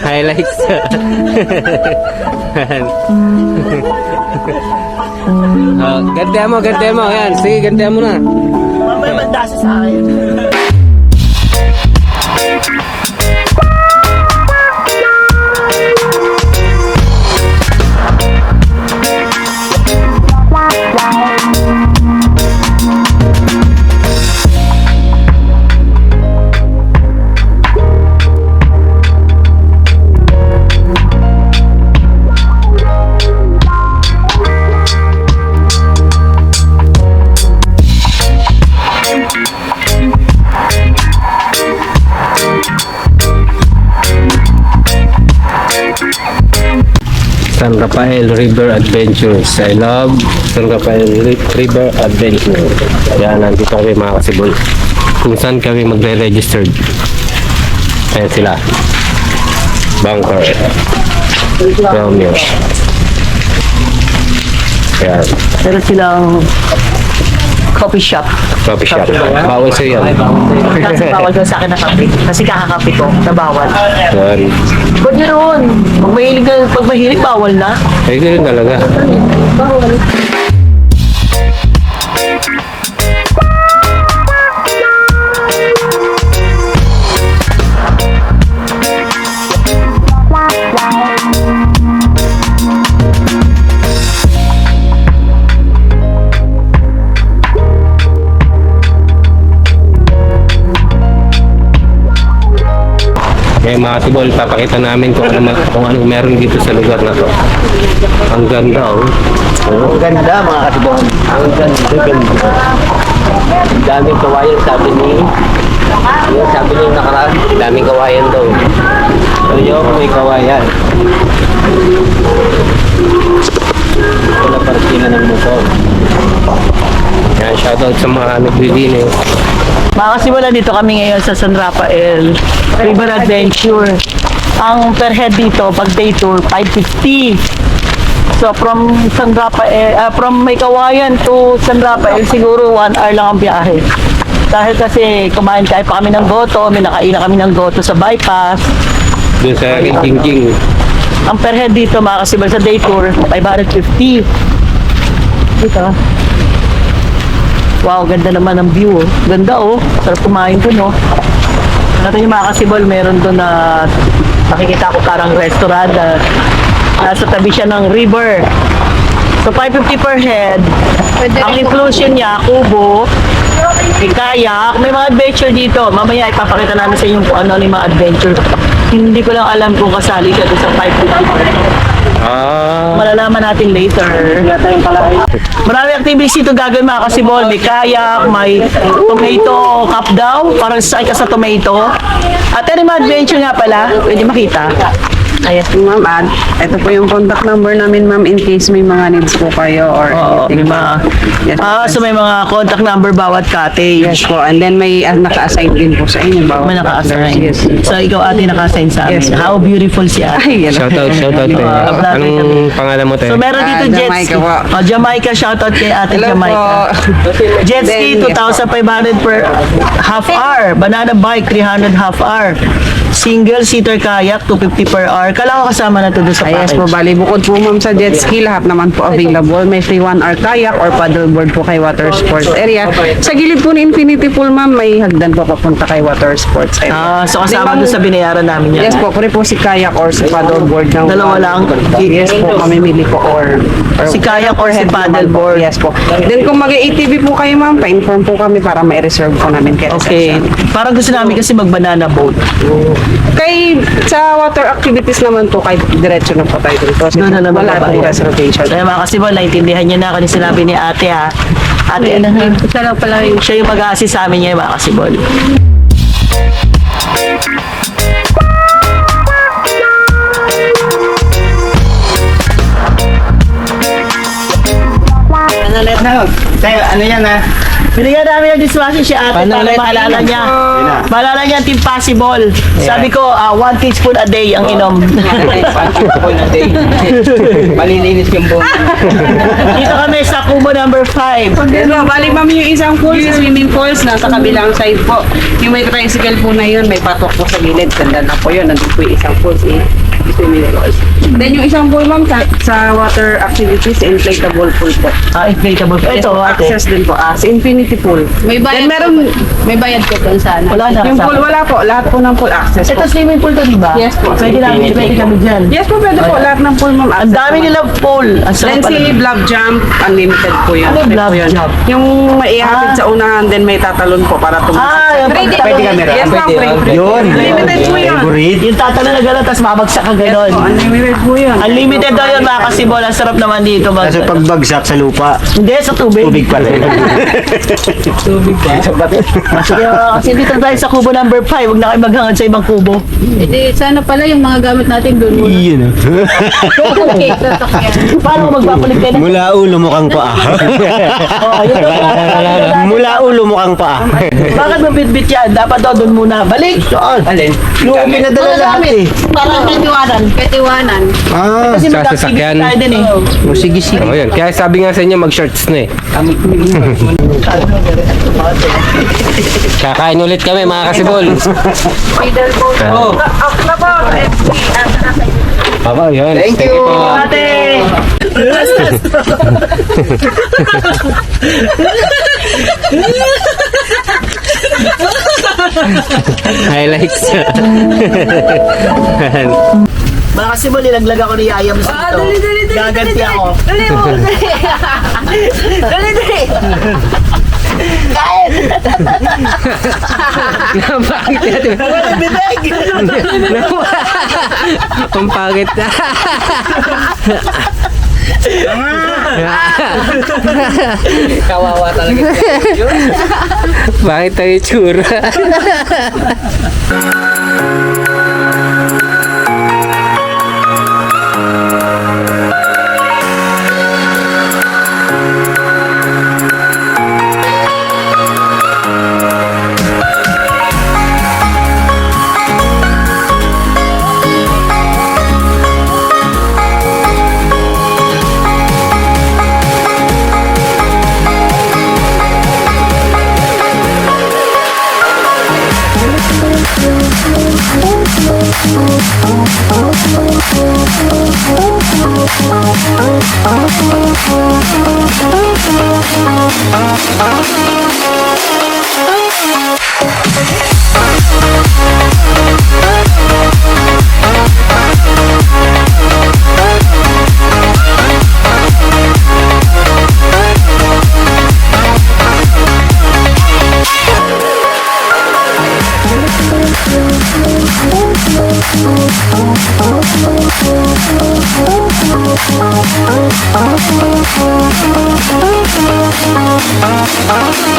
Highlights. Gantihan mo. Ayan, sige, gantihan mo na. Mamaya mandasa sa akin. San Rafael River Adventures. I love San Rafael River Adventures. Yan, nandito kami mga kasibol. Kung saan kami magre-registered. Ayan sila. Bunker. Romeo. Ayan. Meron silang coffee shop. Coffee shop. Bawal sa'yo yan. Kasi bawal daw sa akin na kape. Kasi kakakape ko, na bawal. Sorry. Ba't yun? Pag mahilig, bawal na. Ay, ganun talaga. Bawal. Kaya mga kasibol, papakita namin kung ano meron dito sa lugar na to. Ang ganda, oh. Ang ganda mga katibon. Ang ganda. Daming kawayan, sabi ni yung nakaraan, daming kawayan daw. So yung may kawayan. Ito na parkina ng motor. Yan, shoutout sa mga naglilinis. Mga kasimulan, dito kami ngayon sa San Rafael River Adventure. Ang per head dito, pag day tour, 550. So from San Rafael, from Maykawayan to San Rafael, siguro 1 hour lang ang biyahe. Dahil kasi kumain pa kami ng goto, may nakainan kami ng goto sa bypass. Doon sa aking king. Ang per head dito, mga kasimulan, sa day tour, 550. Dito. Wow, ganda naman ang view. Oh. Ganda oh. Sarap kumain ko, no? Natin yung mga kasibol, meron doon na nakikita ko parang restaurant na nasa tabi siya ng river. So 550 per head. Ang inclusion niya, kubo, may kayak, may mga adventure dito. Mamaya ipapakita namin sa inyo kung ano yung mga adventure. Hindi ko lang alam kung kasali siya doon sa 550 per head. Malalaman natin later. Marami activities dito gagawin mga kasibol. May kayak, may tomato cup daw. Parang sakay ka sa tomato. At ano mga adventure nga pala, pwede makita. Ayan po ma'am, at ito po yung contact number namin ma'am in case may mga needs po kayo or May anything. mga, Yes, so may mga contact number bawat cottage. yes po, and then may naka-assign din po sa inyo bawat May naka-assign. Yes. So ikaw ate naka-assign sa amin. Yes. How beautiful si ate. Ay, yan. Shoutout tayo. Anong pangalan mo tayo? So meron dito jet Jamaica ski. po. Jamaica, shoutout kay ate Hello Jamaica. po. Jet ski, Then, 2,500 per half hour. Banana bike, 300 half hour. Single seater kayak, 250 per hour. Kala ko kasama na to doon sa Yes po, package. bali bukod po ma'am sa jet ski, lahat naman po available. May free 1 hour kayak or paddleboard po kay water sports area. Sa gilid po ni Infinity Pool ma'am, may hagdan po papunta kay water sports area. So kasama Then, doon sa binayaran namin yan. Yes po, pwede po si kayak or si paddleboard ng Dalawa lang? Yes po, mamimili po or Si kayak or si head naman paddleboard? po. Yes po. Then kung mag-ATV po kayo ma'am, pa-inform po kami para ma-reserve po namin kayo. Okay. Parang gusto namin kasi mag-banana boat. Kay sa water activities naman po, kay diretso na po tayo dito. Doon na naman wala ba po yan? reservation. Kaya mga kasibol, naintindihan niyo na kung sinabi ni ate ha. Ate, ano na? Isa lang pala yung Siya yung mag-a-assist sa amin ngayon mga kasibol. Ano yan ha? Binigyan namin ng dishwashing si ate para maalala niya. Maalala niya ang Team Possible. Sabi ko, 1 teaspoon a day ang inom. Malilinis yung buong. Dito kami sa Kubo number 5. Yes po, bali ma'am yung isang pool, si swimming pools, nasa kabilang side po. Yung may tricycle po na yun, may patok po sa gilid. Ganda na po yun, nandun po yung isang pool, si swimming pools. Then yung isang pool ma'am, sa water activities, inflatable pool po. Inflatable. Ito, ate. Access din po, sa infinity pool. May bayad Then meron, may bayad ko dun sa ano. Wala na. yung pool, wala po, lahat po ng pool access Ito po. swimming pool to, di ba? Yes po. Pwede kami dyan. Yes po, pwede po, lahat ng pool ma'am. Ang dami nilang pool. Ang Then sarap si Blob Jump, unlimited po yun. Ano yung Free Blob po yun. Jump? Yung maihatid sa unahan, then may tatalon po para tumakas. Yung Pwede camera. Yes ma'am, free. Yun. Unlimited po yun. Favorite. Yung tatalo na gano'n, tapos babagsak ka gano'n. Unlimited po yun. Unlimited daw yun mga kasibol. Ang sarap naman dito. Kaso pagbagsak sa lupa, Hindi, sa tubig. tubig pa rin. Sige, kasi dito tayo sa kubo number 5. Huwag na kayo maghangad sa ibang kubo. Hindi, sana pala yung mga gamit natin doon muna. Iyon. Okay, sasakyan. Paano magpapalit kayo ng... Mula ulo mo kang paa. Oh, yun. Mula ulo mo kang paa. Bakit mo bitbit yan? Dapat daw doon muna. Balik! Doon! Alin? Yung pinadala lahat eh. Para katiwanan. Katiwanan. Ah, Kasi Sa mag-activity sasakyan. tayo din eh. o sige sige. Oh, yun. Kaya sabi nga sa inyo, mag-shorts na eh. Kakain ulit kami mga kasibol. Oh. Ako, yun. Thank you. po. Ate! Highlights. Mga kasibol, ilaglag ako ni Yaya mo sa dito. Gaganti ako. Dali! Kain! Bakit natin? Wala bibig! Ang pangit na. Kawawa talaga. Bakit tayo tsura? Oh,